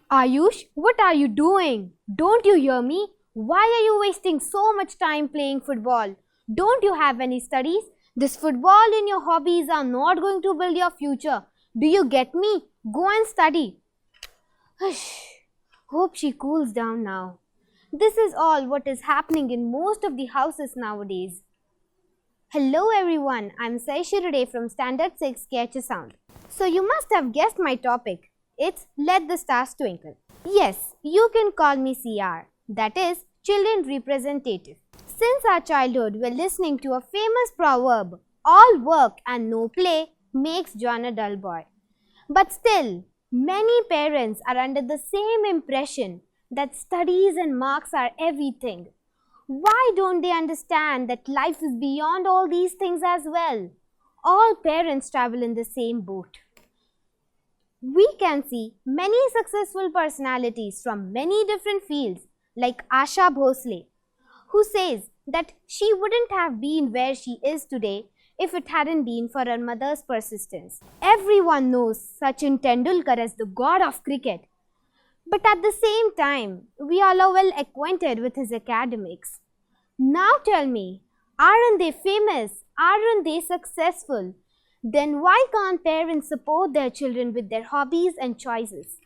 Ayush, what are you doing? Don't you hear me? Why are you wasting so much time playing football? Don't you have any studies? This football and your hobbies are not going to build your future. Do you get me? Go and study. Hush. Hope she cools down now. This is all what is happening in most of the houses nowadays. Hello everyone, I'm Shirude from Standard 6 KHS Aundh. So you must have guessed my topic. It's Let the Stars Twinkle. Yes, you can call me CR, that is Children Representative. Since our childhood, we're listening to a famous proverb, all work and no play makes John a dull boy. But still, many parents are under the same impression that studies and marks are everything. Why don't they understand that life is beyond all these things as well? All parents travel in the same boat. We can see many successful personalities from many different fields like Asha Bhosle, who says that she wouldn't have been where she is today if it hadn't been for her mother's persistence. Everyone knows Sachin Tendulkar as the god of cricket. But at the same time, we all are well acquainted with his academics. Now tell me, aren't they famous? Aren't they successful? Then why can't parents support their children with their hobbies and choices?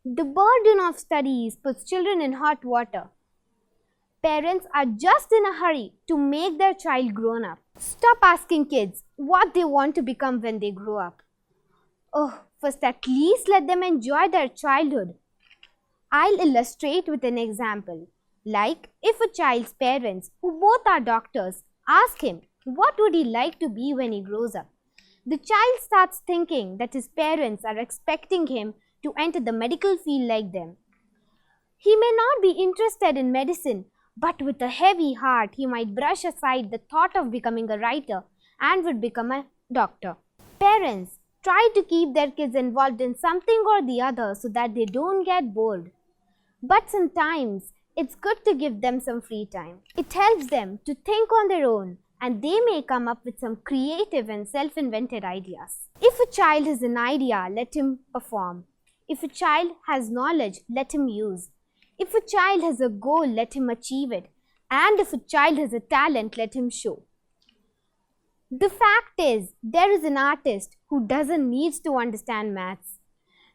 The burden of studies puts children in hot water. Parents are just in a hurry to make their child grown up. Stop asking kids what they want to become when they grow up. Oh, first at least let them enjoy their childhood. I'll illustrate with an example. Like if a child's parents, who both are doctors, ask him what would he like to be when he grows up. The child starts thinking that his parents are expecting him to enter the medical field like them. He may not be interested in medicine, but with a heavy heart, he might brush aside the thought of becoming a writer and would become a doctor. Parents try to keep their kids involved in something or the other so that they don't get bored. But sometimes it's good to give them some free time. It helps them to think on their own, and they may come up with some creative and self-invented ideas. If a child has an idea, let him perform. If a child has knowledge, let him use. If a child has a goal, let him achieve it. And if a child has a talent, let him show. The fact is, there is an artist who doesn't need to understand maths.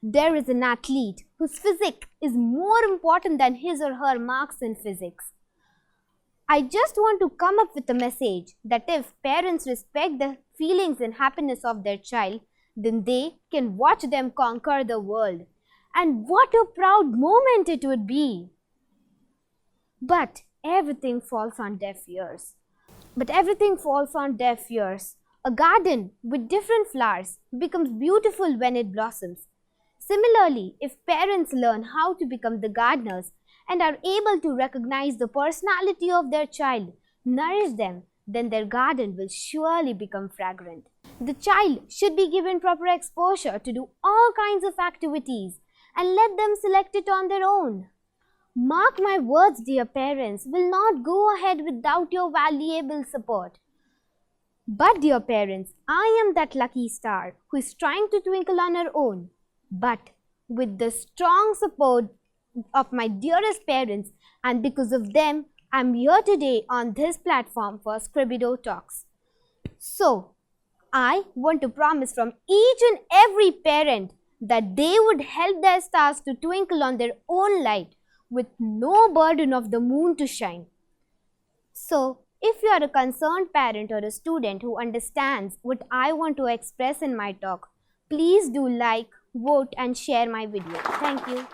There is an athlete whose physics is more important than his or her marks in physics. I just want to come up with a message that if parents respect the feelings and happiness of their child, then they can watch them conquer the world. And what a proud moment it would be. But everything falls on deaf ears. A garden with different flowers becomes beautiful when it blossoms. Similarly, if parents learn how to become the gardeners and are able to recognize the personality of their child, nourish them, then their garden will surely become fragrant. The child should be given proper exposure to do all kinds of activities and let them select it on their own. Mark my words, dear parents, will not go ahead without your valuable support. But dear parents, I am that lucky star who is trying to twinkle on her own. But with the strong support of my dearest parents, and because of them, I'm here today on this platform for Scribido Talks. So, I want to promise from each and every parent that they would help their stars to twinkle on their own light with no burden of the moon to shine. So, if you are a concerned parent or a student who understands what I want to express in my talk, please do like, vote and share my video. Thank you.